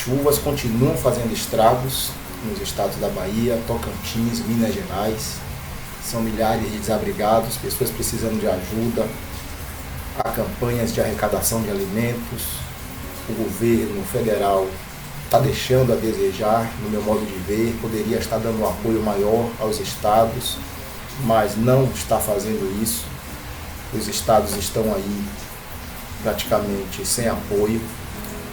chuvas continuam fazendo estragos nos estados da Bahia, Tocantins, Minas Gerais. São milhares de desabrigados, pessoas precisando de ajuda. Há campanhas de arrecadação de alimentos. O governo federal está deixando a desejar, no meu modo de ver. Poderia estar dando um apoio maior aos estados, mas não está fazendo isso. Os estados estão aí praticamente sem apoio.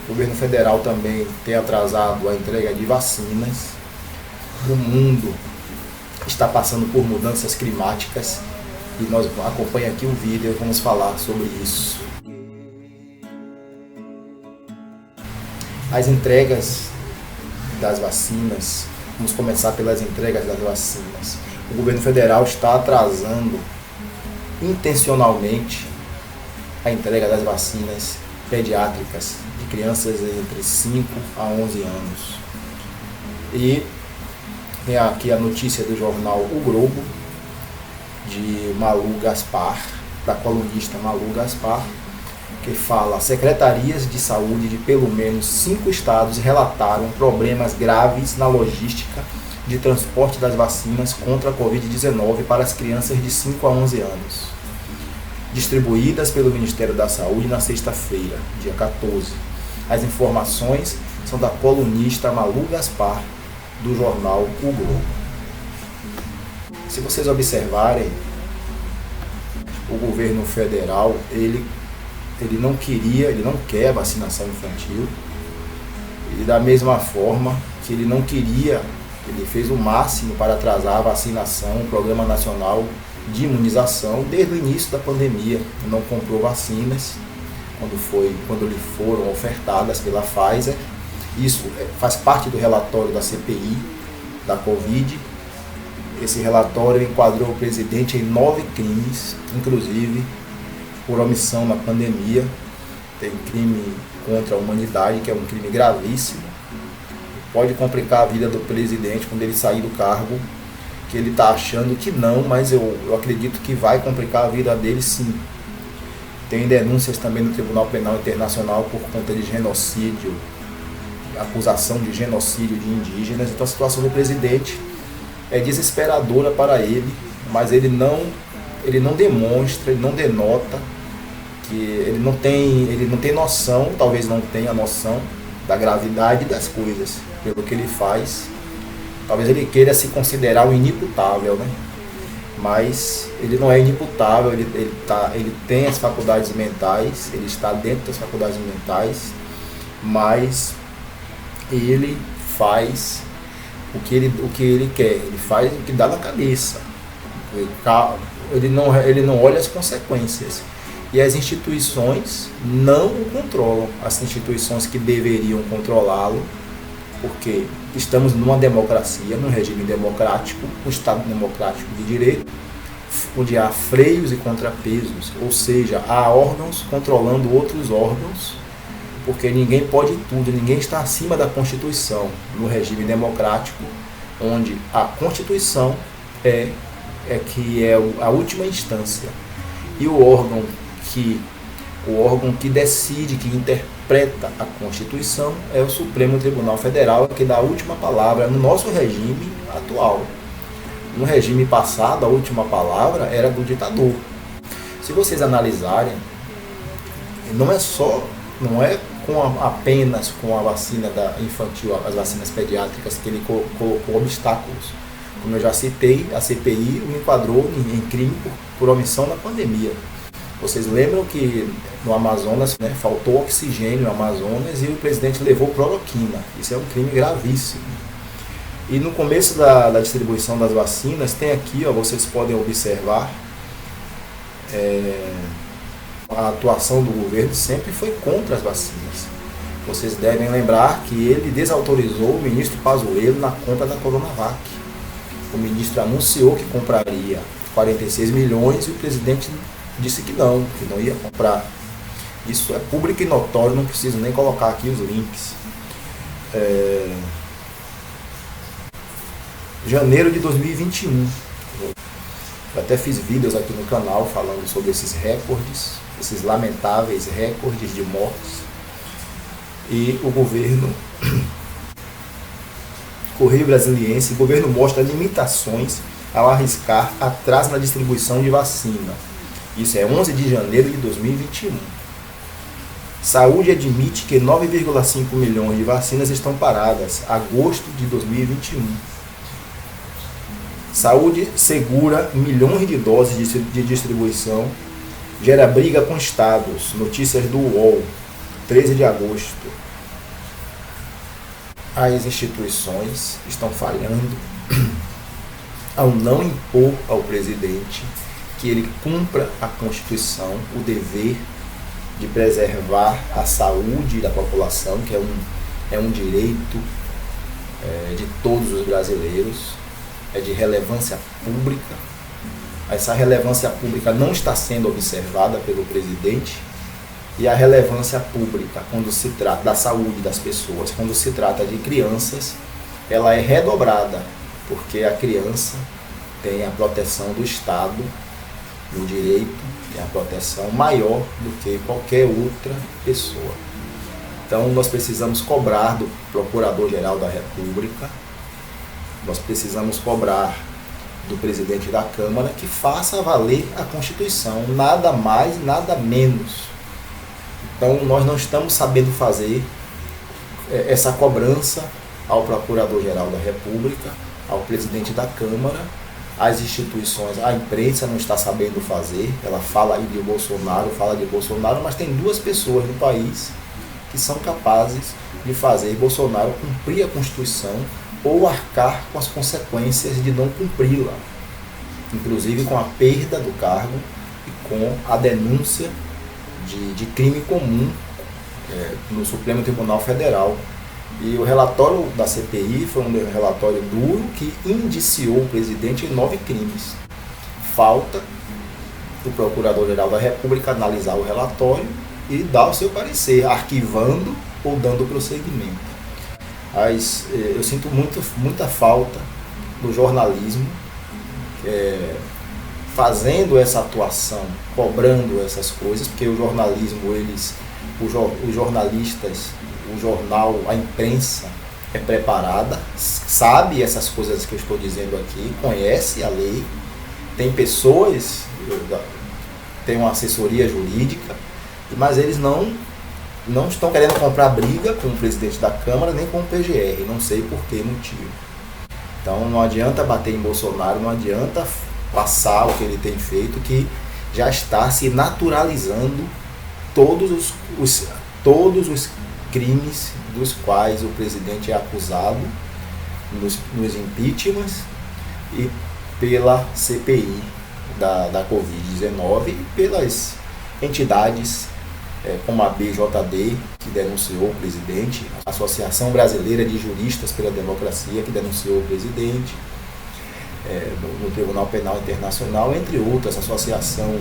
O governo federal também tem atrasado a entrega de vacinas. O mundo está passando por mudanças climáticas e nós acompanhamos aqui o vídeo e vamos falar sobre isso. As entregas das vacinas, vamos começar pelas entregas das vacinas. O governo federal está atrasando intencionalmente a entrega das vacinas pediátricas de crianças entre 5 a 11 anos. E tem aqui a notícia do jornal O Globo, de Malu Gaspar, da colunista Malu Gaspar, que fala: secretarias de saúde de pelo menos 5 estados relataram problemas graves na logística de transporte das vacinas contra a Covid-19 para as crianças de 5 a 11 anos, distribuídas pelo Ministério da Saúde na sexta-feira, dia 14. As informações são da colunista Malu Gaspar, do jornal O Globo. Se vocês observarem, o governo federal, ele não quer vacinação infantil, e da mesma forma que ele não queria, ele fez o máximo para atrasar a vacinação, o Programa Nacional de Imunização, desde o início da pandemia. Não comprou vacinas quando lhe foram ofertadas pela Pfizer. Isso faz parte do relatório da CPI da Covid. Esse relatório enquadrou o presidente em 9 crimes, inclusive por omissão na pandemia. Tem crime contra a humanidade, que é um crime gravíssimo. Pode complicar a vida do presidente quando ele sair do cargo, que ele está achando que não, mas eu acredito que vai complicar a vida dele, sim. Tem denúncias também no Tribunal Penal Internacional por conta de genocídio, acusação de genocídio de indígenas. Então a situação do presidente é desesperadora para ele, mas ele não demonstra, ele não denota, que ele não tem noção, talvez não tenha noção da gravidade das coisas, pelo que ele faz. Talvez ele queira se considerar o inimputável, né? Mas ele não é inimputável, ele tem as faculdades mentais, ele está dentro das faculdades mentais, mas ele faz o que ele quer, ele faz o que dá na cabeça. Ele não olha as consequências. E as instituições não o controlam, as instituições que deveriam controlá-lo, porque estamos numa democracia, num regime democrático, um Estado democrático de direito, onde há freios e contrapesos, ou seja, há órgãos controlando outros órgãos, porque ninguém pode tudo, ninguém está acima da Constituição, no regime democrático, onde a Constituição é a última instância. E o órgão que decide, que interpreta a Constituição é o Supremo Tribunal Federal, que dá a última palavra no nosso regime atual. No regime passado, a última palavra era do ditador. Se vocês analisarem, não é apenas com a vacina infantil, as vacinas pediátricas, que ele colocou obstáculos. Como eu já citei, a CPI o enquadrou em crime por omissão na pandemia. Vocês lembram que no Amazonas, né, faltou oxigênio no Amazonas e o presidente levou cloroquina. Isso é um crime gravíssimo. E no começo da distribuição das vacinas, tem aqui, vocês podem observar, a atuação do governo sempre foi contra as vacinas. Vocês devem lembrar que ele desautorizou o ministro Pazuello na compra da Coronavac. O ministro anunciou que compraria 46 milhões e o presidente disse que não ia comprar. Isso é público e notório, não preciso nem colocar aqui os links. Janeiro de 2021. Eu até fiz vídeos aqui no canal falando sobre esses recordes, esses lamentáveis recordes de mortes. E o governo Correio Brasiliense, o governo mostra limitações ao arriscar atraso na distribuição de vacina. Isso é 11 de janeiro de 2021. Saúde admite que 9,5 milhões de vacinas estão paradas, agosto de 2021. Saúde segura milhões de doses de distribuição, gera briga com estados. Notícias do UOL, 13 de agosto. As instituições estão falhando ao não impor ao presidente que ele cumpra a Constituição, o dever de preservar a saúde da população, que é um direito de todos os brasileiros, é de relevância pública. Essa relevância pública não está sendo observada pelo presidente, e a relevância pública, quando se trata da saúde das pessoas, quando se trata de crianças, ela é redobrada, porque a criança tem a proteção do Estado, do direito, tem a proteção maior do que qualquer outra pessoa. Então nós precisamos cobrar do Procurador-Geral da República, nós precisamos cobrar do presidente da Câmara que faça valer a Constituição, nada mais, nada menos. Então nós não estamos sabendo fazer essa cobrança ao Procurador-Geral da República, ao presidente da Câmara, às instituições, a imprensa não está sabendo fazer, ela fala aí de Bolsonaro, mas tem duas pessoas no país que são capazes de fazer Bolsonaro cumprir a Constituição ou arcar com as consequências de não cumpri-la, inclusive com a perda do cargo e com a denúncia de crime comum no Supremo Tribunal Federal. E o relatório da CPI foi um relatório duro que indiciou o presidente em 9 crimes. Falta o Procurador-Geral da República analisar o relatório e dar o seu parecer, arquivando ou dando prosseguimento. Mas eu sinto muita falta do jornalismo fazendo essa atuação, cobrando essas coisas, porque o jornalismo, os jornalistas, o jornal, a imprensa é preparada, sabe essas coisas que eu estou dizendo aqui, conhece a lei, tem pessoas, tem uma assessoria jurídica, mas eles não estão querendo comprar briga com o presidente da Câmara nem com o PGR, não sei por que motivo. Então não adianta bater em Bolsonaro, não adianta passar o que ele tem feito, que já está se naturalizando todos os crimes dos quais o presidente é acusado nos impeachments e pela CPI da Covid-19 e pelas entidades como a BJD, que denunciou o presidente, a Associação Brasileira de Juristas pela Democracia, que denunciou o presidente no Tribunal Penal Internacional, entre outras. A Associação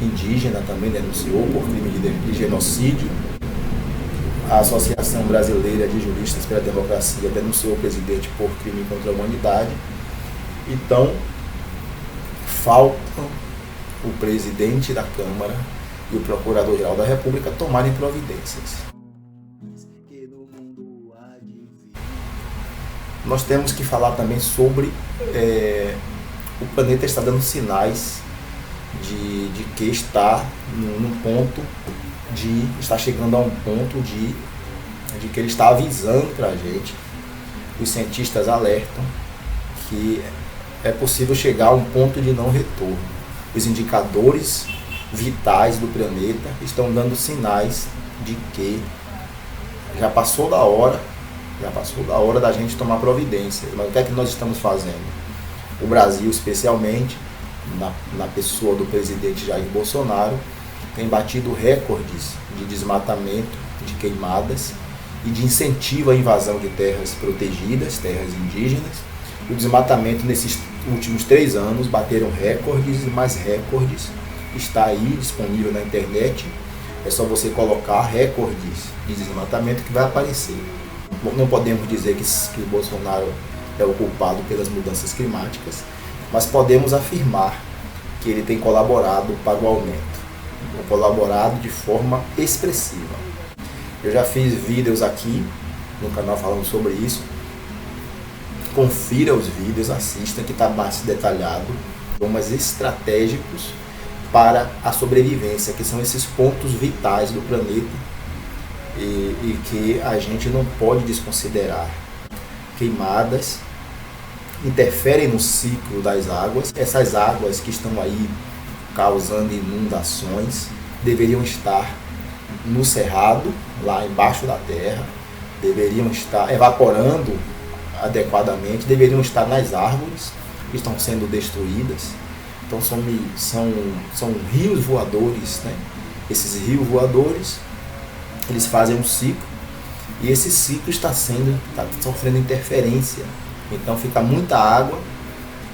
Indígena também denunciou por crime de genocídio. A Associação Brasileira de Juristas pela Democracia denunciou o presidente por crime contra a humanidade. Então, falta o presidente da Câmara e o Procurador-Geral da República tomarem providências. Nós temos que falar também sobre o planeta está dando sinais de que está está chegando a um ponto de que ele está avisando para a gente. Os cientistas alertam que é possível chegar a um ponto de não retorno. Os indicadores vitais do planeta estão dando sinais de que já passou da hora da gente tomar providências. Mas o que é que nós estamos fazendo? O Brasil, especialmente, na pessoa do presidente Jair Bolsonaro, tem batido recordes de desmatamento, de queimadas e de incentivo à invasão de terras protegidas, terras indígenas. O desmatamento nesses últimos 3 anos bateram recordes e mais recordes. Está aí disponível na internet, é só você colocar recordes de desmatamento que vai aparecer. Não podemos dizer que o Bolsonaro é o culpado pelas mudanças climáticas, mas podemos afirmar que ele tem colaborado para o aumento, colaborado de forma expressiva. Eu já fiz vídeos aqui no canal falando sobre isso. Confira os vídeos, assista, que está mais detalhado, temas estratégicos para a sobrevivência, que são esses pontos vitais do planeta e que a gente não pode desconsiderar. Queimadas interferem no ciclo das águas. Essas águas que estão aí causando inundações deveriam estar no cerrado, lá embaixo da terra, deveriam estar evaporando adequadamente, deveriam estar nas árvores que estão sendo destruídas. Então são rios voadores, né? Esses rios voadores, eles fazem um ciclo, e esse ciclo está sofrendo interferência. Então fica muita água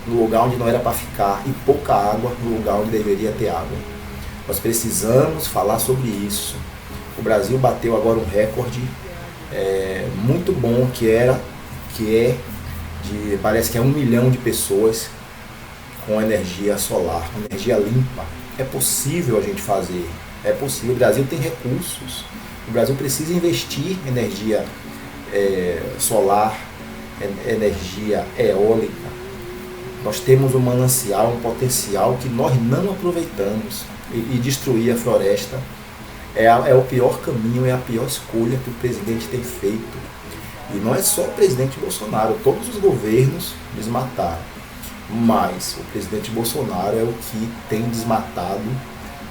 no lugar onde não era para ficar e pouca água no lugar onde deveria ter água. Nós precisamos falar sobre isso. O Brasil bateu agora um recorde muito bom, parece que é 1 milhão de pessoas com energia solar, com energia limpa. É possível a gente fazer, é possível. O Brasil tem recursos, o Brasil precisa investir em energia solar, energia eólica. Nós temos um manancial, um potencial que nós não aproveitamos, e destruir a floresta é o pior caminho, é a pior escolha que o presidente tem feito. E não é só o presidente Bolsonaro, todos os governos desmataram. Mas o presidente Bolsonaro é o que tem desmatado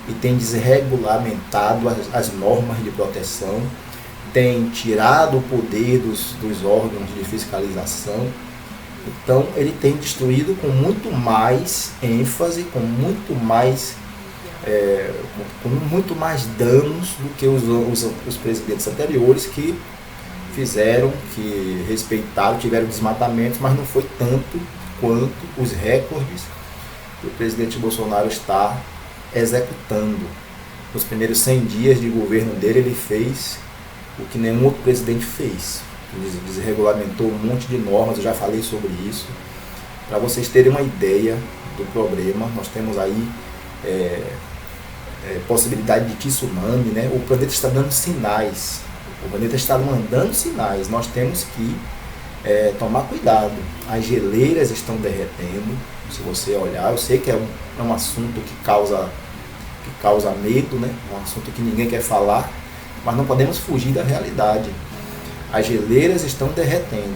e tem desregulamentado as normas de proteção, tem tirado o poder dos órgãos de fiscalização. Então ele tem destruído com muito mais ênfase, com muito mais danos do que os presidentes anteriores, que fizeram, que respeitaram, tiveram desmatamentos, mas não foi tanto quanto os recordes que o presidente Bolsonaro está executando. Nos primeiros 100 dias de governo dele, ele fez o que nenhum outro presidente fez. Ele desregulamentou um monte de normas, eu já falei sobre isso. Para vocês terem uma ideia do problema, nós temos aí possibilidade de tsunami, né? O planeta está dando sinais, o planeta está mandando sinais. Nós temos que tomar cuidado. As geleiras estão derretendo. Se você olhar, eu sei que é um assunto que causa medo, né? É um assunto que ninguém quer falar, mas não podemos fugir da realidade. As geleiras estão derretendo.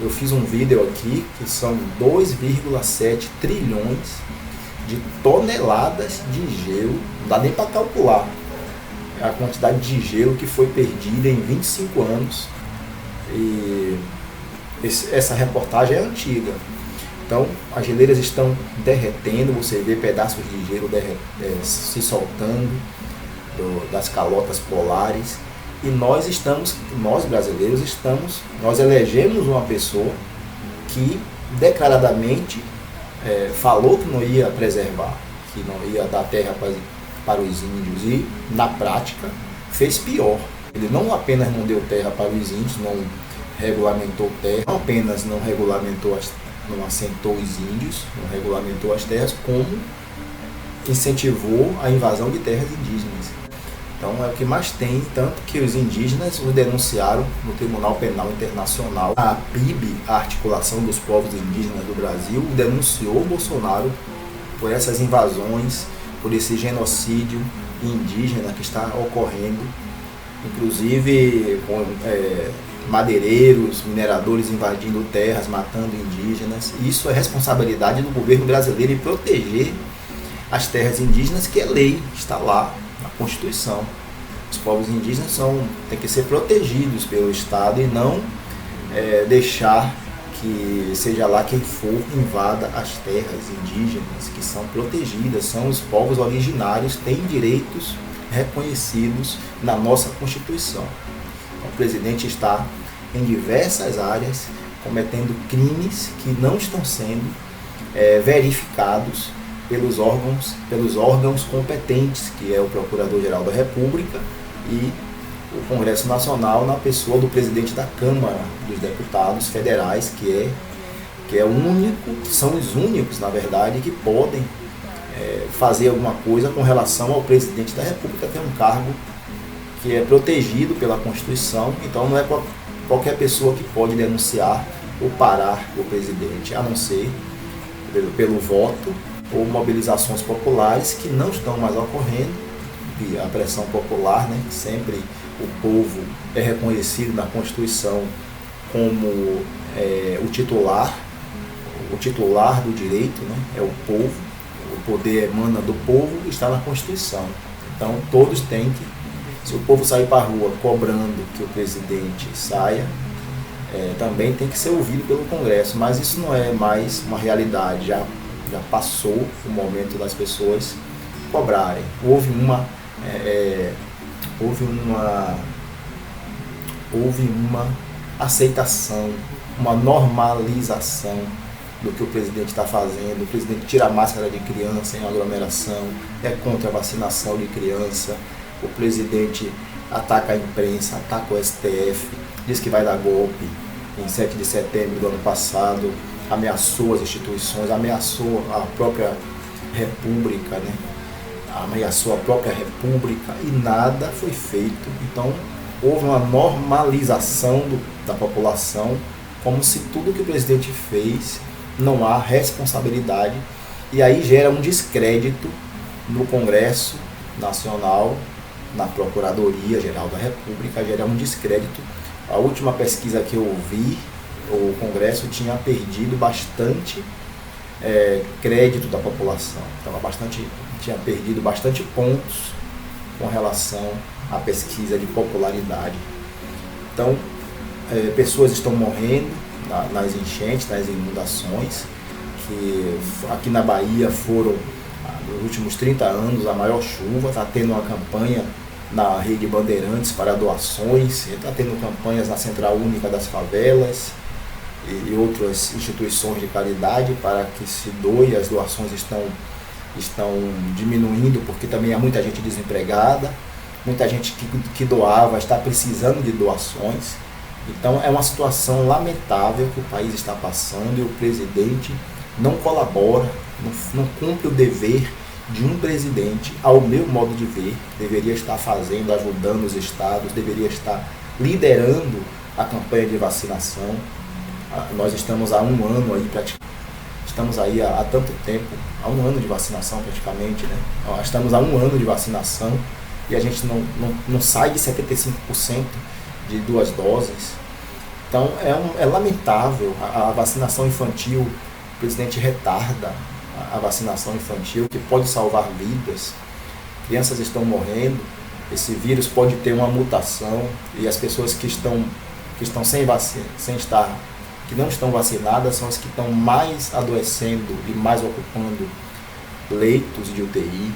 Eu fiz um vídeo aqui que são 2,7 trilhões de toneladas de gelo. Não dá nem para calcular a quantidade de gelo que foi perdida em 25 anos. E essa reportagem é antiga. Então, as geleiras estão derretendo, você vê pedaços de gelo se soltando das calotas polares. E nós brasileiros nós elegemos uma pessoa que declaradamente falou que não ia preservar, que não ia dar terra para os índios, e na prática fez pior. Ele não apenas não deu terra para os índios, não regulamentou terra, não apenas não assentou os índios, não regulamentou as terras, como incentivou a invasão de terras indígenas. Então é o que mais tem, tanto que os indígenas o denunciaram no Tribunal Penal Internacional. A PIB, a Articulação dos Povos Indígenas do Brasil, denunciou o Bolsonaro por essas invasões, por esse genocídio indígena que está ocorrendo, inclusive com madeireiros, mineradores invadindo terras, matando indígenas. Isso é responsabilidade do governo brasileiro em proteger as terras indígenas, que é lei, está lá na Constituição. Os povos indígenas têm que ser protegidos pelo Estado e não deixar que seja lá quem for invada as terras indígenas, que são protegidas, são os povos originários, têm direitos reconhecidos na nossa Constituição. Então, o presidente está em diversas áreas cometendo crimes que não estão sendo verificados pelos órgãos competentes, que é o Procurador-Geral da República e o Congresso Nacional, na pessoa do presidente da Câmara dos Deputados Federais, que são os únicos, na verdade, que podem fazer alguma coisa com relação ao presidente da República, que é um cargo que é protegido pela Constituição, então não é qualquer pessoa que pode denunciar ou parar o presidente, a não ser pelo voto ou mobilizações populares que não estão mais ocorrendo, e a pressão popular, né, sempre o povo é reconhecido na Constituição como o titular do direito, né, é o povo, o poder emana do povo e está na Constituição. Então todos têm que, se o povo sair para a rua cobrando que o presidente saia, também tem que ser ouvido pelo Congresso, mas isso não é mais uma realidade, já passou o momento das pessoas cobrarem. Houve uma aceitação, uma normalização do que o presidente está fazendo. O presidente tira a máscara de criança em aglomeração, é contra a vacinação de criança, o presidente ataca a imprensa, ataca o STF, diz que vai dar golpe. Em 7 de setembro do ano passado, ameaçou as instituições, ameaçou a própria República, né? Ameaçou a própria República e nada foi feito. Então, houve uma normalização da população, como se tudo que o presidente fez não há responsabilidade, e aí gera um descrédito no Congresso Nacional, na Procuradoria-Geral da República, gera um descrédito. A última pesquisa que eu vi, o Congresso tinha perdido bastante crédito da população, tinha perdido bastante pontos com relação à pesquisa de popularidade. Então, pessoas estão morrendo nas enchentes, nas inundações, que aqui na Bahia foram, nos últimos 30 anos, a maior chuva. Está tendo uma campanha na Rede Bandeirantes para doações, está tendo campanhas na Central Única das Favelas e outras instituições de caridade para que se doe. As doações estão diminuindo, porque também há muita gente desempregada, muita gente que doava está precisando de doações. Então é uma situação lamentável que o país está passando, e o presidente não colabora, não cumpre o dever de um presidente, ao meu modo de ver. Deveria estar fazendo, ajudando os estados, deveria estar liderando a campanha de vacinação. Nós estamos há um ano aí, estamos aí há tanto tempo, há um ano de vacinação praticamente, né? Estamos há um ano de vacinação e a gente não sai de 75% de 2 doses. Então é lamentável a vacinação infantil. O presidente retarda a vacinação infantil, que pode salvar vidas. Crianças estão morrendo, esse vírus pode ter uma mutação, e as pessoas que estão sem vacina, que não estão vacinadas, são as que estão mais adoecendo e mais ocupando leitos de UTI.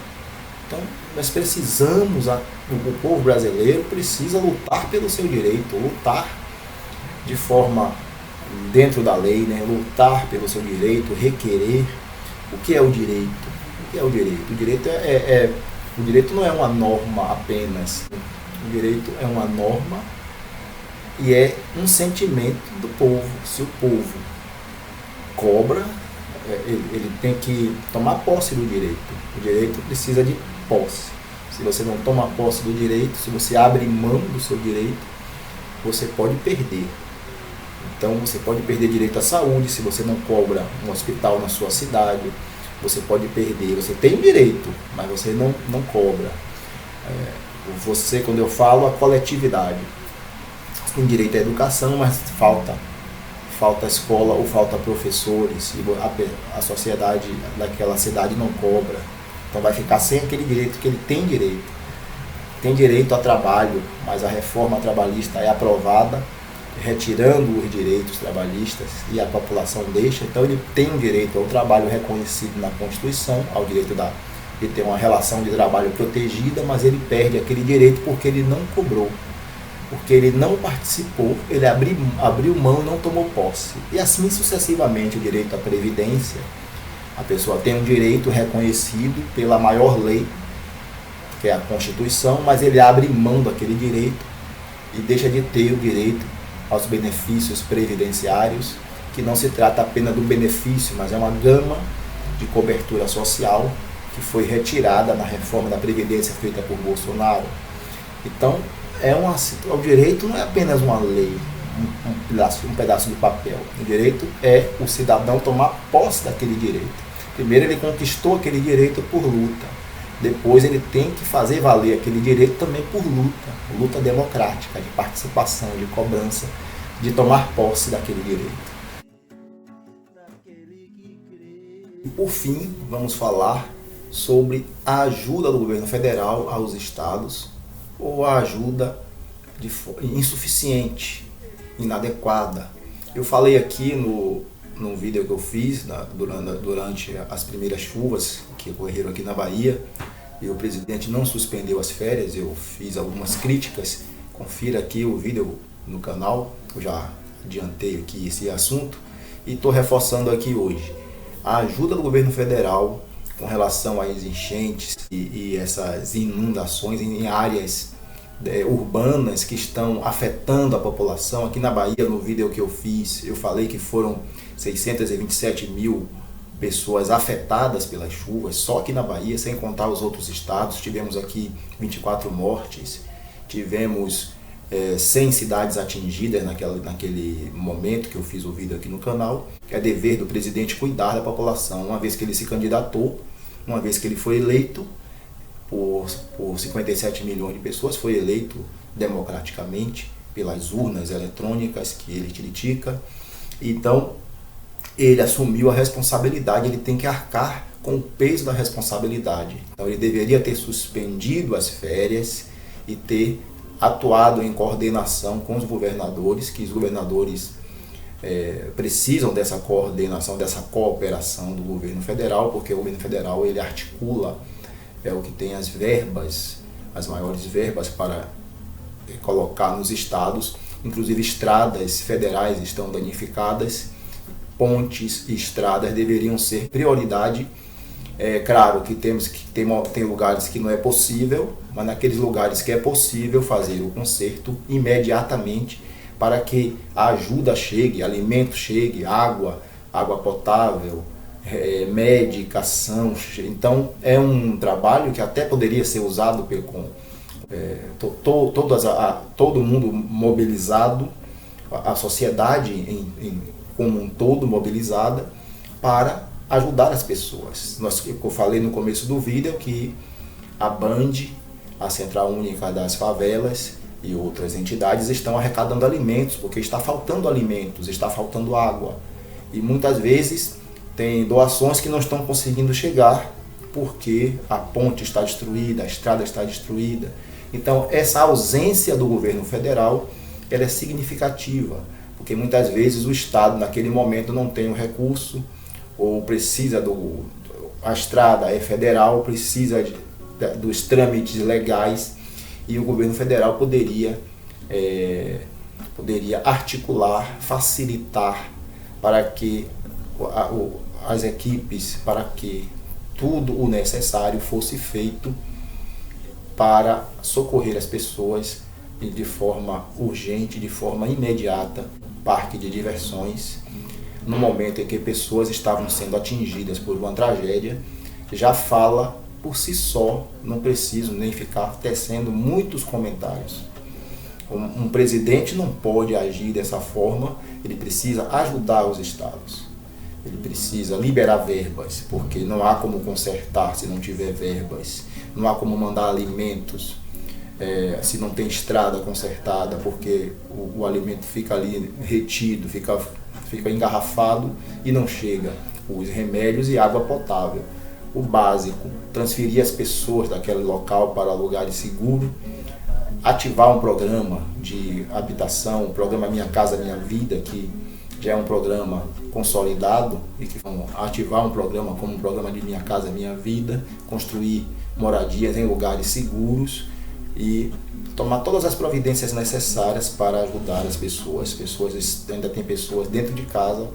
Então nós precisamos, o povo brasileiro precisa lutar pelo seu direito, lutar de forma dentro da lei, né? Lutar pelo seu direito, requerer. O que é o direito? O que é o direito? O direito não é uma norma apenas. O direito é uma norma e é um sentimento do povo. Se o povo cobra, ele tem que tomar posse do direito. O direito precisa de posse. Se você não toma posse do direito, se você abre mão do seu direito, você pode perder. Então você pode perder direito à saúde se você não cobra um hospital na sua cidade. Você pode perder, você tem direito, mas você não cobra. Você, quando eu falo, a coletividade. Você tem direito à educação, mas falta escola ou falta professores, e a sociedade daquela cidade não cobra. Então vai ficar sem aquele direito que ele tem direito. Tem direito a trabalho, mas a reforma trabalhista é aprovada, retirando os direitos trabalhistas, e a população deixa. Então ele tem um direito ao trabalho reconhecido na Constituição, ao direito de ter uma relação de trabalho protegida, mas ele perde aquele direito porque ele não cobrou, porque ele não participou, ele abriu mão e não tomou posse. E assim sucessivamente. O direito à previdência, a pessoa tem um direito reconhecido pela maior lei, que é a Constituição, mas ele abre mão daquele direito e deixa de ter o direito aos benefícios previdenciários, que não se trata apenas do benefício, mas é uma gama de cobertura social que foi retirada na reforma da Previdência feita por Bolsonaro. Então, o direito não é apenas uma lei, um pedaço de papel. O direito é o cidadão tomar posse daquele direito. Primeiro ele conquistou aquele direito por luta. Depois ele tem que fazer valer aquele direito também por luta democrática, de participação, de cobrança, de tomar posse daquele direito. E por fim, vamos falar sobre a ajuda do governo federal aos estados, ou a ajuda insuficiente, inadequada. Eu falei aqui no vídeo que eu fiz durante as primeiras chuvas que ocorreram aqui na Bahia, e o presidente não suspendeu as férias, eu fiz algumas críticas. Confira aqui o vídeo no canal, eu já adiantei aqui esse assunto e estou reforçando aqui hoje. A ajuda do governo federal com relação às enchentes e essas inundações em áreas urbanas que estão afetando a população. Aqui na Bahia, no vídeo que eu fiz, eu falei que foram 627 mil pessoas afetadas pelas chuvas, só aqui na Bahia, sem contar os outros estados. Tivemos aqui 24 mortes, tivemos 100 cidades atingidas naquele momento que eu fiz o vídeo aqui no canal. É dever do presidente cuidar da população, uma vez que ele se candidatou, uma vez que ele foi eleito por 57 milhões de pessoas, foi eleito democraticamente pelas urnas eletrônicas que ele critica. Então, ele assumiu a responsabilidade, ele tem que arcar com o peso da responsabilidade. Então, ele deveria ter suspendido as férias e ter atuado em coordenação com os governadores, que os governadores precisam dessa coordenação, dessa cooperação do governo federal, porque o governo federal ele articula, é o que tem as verbas, as maiores verbas para colocar nos estados. Inclusive estradas federais estão danificadas, pontes e estradas deveriam ser prioridade. É claro que tem lugares que não é possível, mas naqueles lugares que é possível fazer o conserto imediatamente para que a ajuda chegue, alimento chegue, água potável, medicação. Então é um trabalho que até poderia ser usado com todo mundo mobilizado, a sociedade como um todo mobilizada para ajudar as pessoas. Eu falei no começo do vídeo que a Band, a Central Única das Favelas e outras entidades estão arrecadando alimentos, porque está faltando alimentos, está faltando água. E muitas vezes tem doações que não estão conseguindo chegar porque a ponte está destruída, a estrada está destruída. Então essa ausência do governo federal ela é significativa, porque muitas vezes o Estado naquele momento não tem o recurso, ou precisa a estrada é federal, precisa dos trâmites legais, e o governo federal poderia articular, facilitar para que as equipes, para que tudo o necessário fosse feito para socorrer as pessoas de forma urgente, de forma imediata. Parque de diversões, no momento em que pessoas estavam sendo atingidas por uma tragédia, já fala por si só, não preciso nem ficar tecendo muitos comentários. Um presidente não pode agir dessa forma, ele precisa ajudar os estados, ele precisa liberar verbas, porque não há como consertar se não tiver verbas, não há como mandar alimentos se não tem estrada consertada, porque o alimento fica ali retido, fica engarrafado e não chega. Os remédios e água potável. O básico, transferir as pessoas daquele local para lugares seguros, ativar um programa de habitação, o programa Minha Casa Minha Vida, que já é um programa consolidado, e que vão ativar um programa como um programa de Minha Casa Minha Vida, construir moradias em lugares seguros e tomar todas as providências necessárias para ajudar as pessoas. Ainda tem pessoas dentro de casa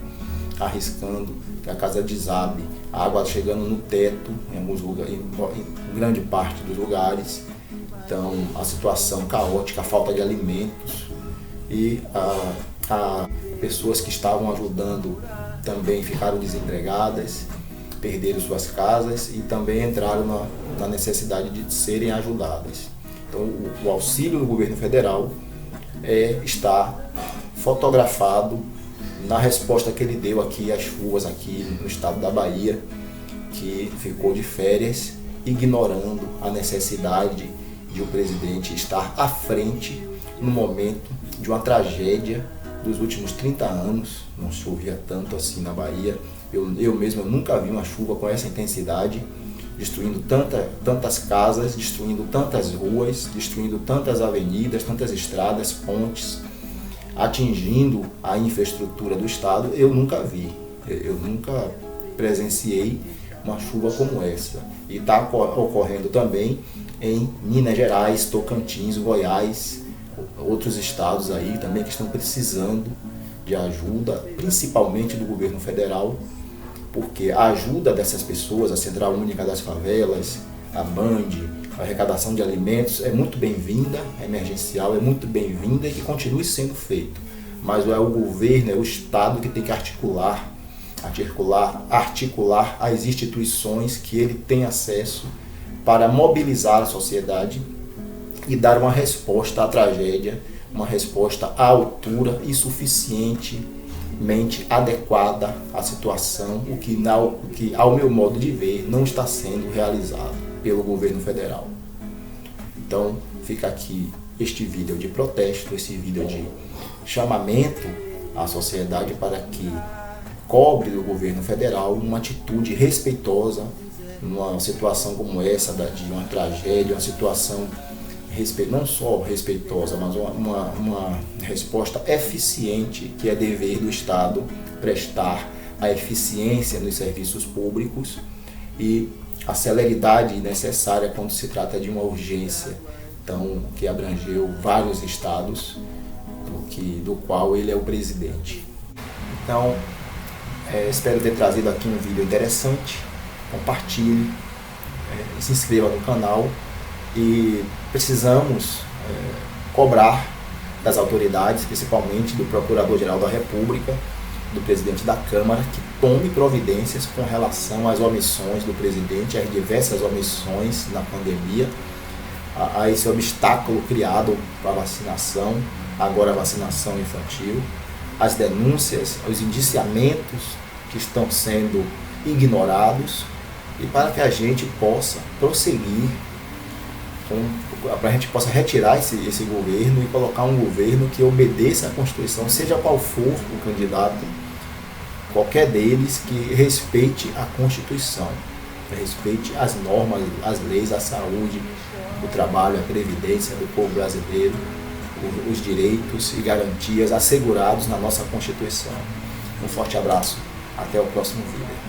arriscando que a casa desabe, a água chegando no teto em alguns lugares, em grande parte dos lugares. Então a situação caótica, a falta de alimentos, e pessoas que estavam ajudando também ficaram desempregadas, perderam suas casas e também entraram na necessidade de serem ajudadas. Então, o auxílio do governo federal está fotografado na resposta que ele deu aqui às chuvas aqui no estado da Bahia, que ficou de férias, ignorando a necessidade de o presidente estar à frente no momento de uma tragédia dos últimos 30 anos. Não chovia tanto assim na Bahia. Eu mesmo nunca vi uma chuva com essa intensidade, destruindo tantas casas, destruindo tantas ruas, destruindo tantas avenidas, tantas estradas, pontes, atingindo a infraestrutura do estado. Eu nunca vi, eu nunca presenciei uma chuva como essa. E está ocorrendo também em Minas Gerais, Tocantins, Goiás, outros estados aí também que estão precisando de ajuda, principalmente do governo federal, porque a ajuda dessas pessoas, a Central Única das Favelas, a BAND, a arrecadação de alimentos é muito bem-vinda, é emergencial, é muito bem-vinda e que continue sendo feito. Mas é o governo, é o Estado que tem que articular as instituições que ele tem acesso para mobilizar a sociedade e dar uma resposta à tragédia, uma resposta à altura e suficientemente adequada à situação, o que, ao meu modo de ver, não está sendo realizado pelo governo federal. Então, fica aqui este vídeo de protesto, esse vídeo de chamamento à sociedade para que cobre do governo federal uma atitude respeitosa numa situação como essa, de uma tragédia, uma situação não só respeitosa, mas uma resposta eficiente, que é dever do Estado prestar a eficiência nos serviços públicos e a celeridade necessária quando se trata de uma urgência, então, que abrangeu vários estados, do qual ele é o presidente. Então, espero ter trazido aqui um vídeo interessante. Compartilhe, se inscreva no canal. E precisamos cobrar das autoridades, principalmente do Procurador-Geral da República, do Presidente da Câmara, que tome providências com relação às omissões do presidente, às diversas omissões na pandemia, a esse obstáculo criado para a vacinação, agora a vacinação infantil, as denúncias, os indiciamentos que estão sendo ignorados, e para que a gente possa prosseguir, para a gente possa retirar esse governo e colocar um governo que obedeça à Constituição, seja qual for o candidato, qualquer deles, que respeite a Constituição, respeite as normas, as leis, a saúde, o trabalho, a previdência do povo brasileiro, os direitos e garantias assegurados na nossa Constituição. Um forte abraço, até o próximo vídeo.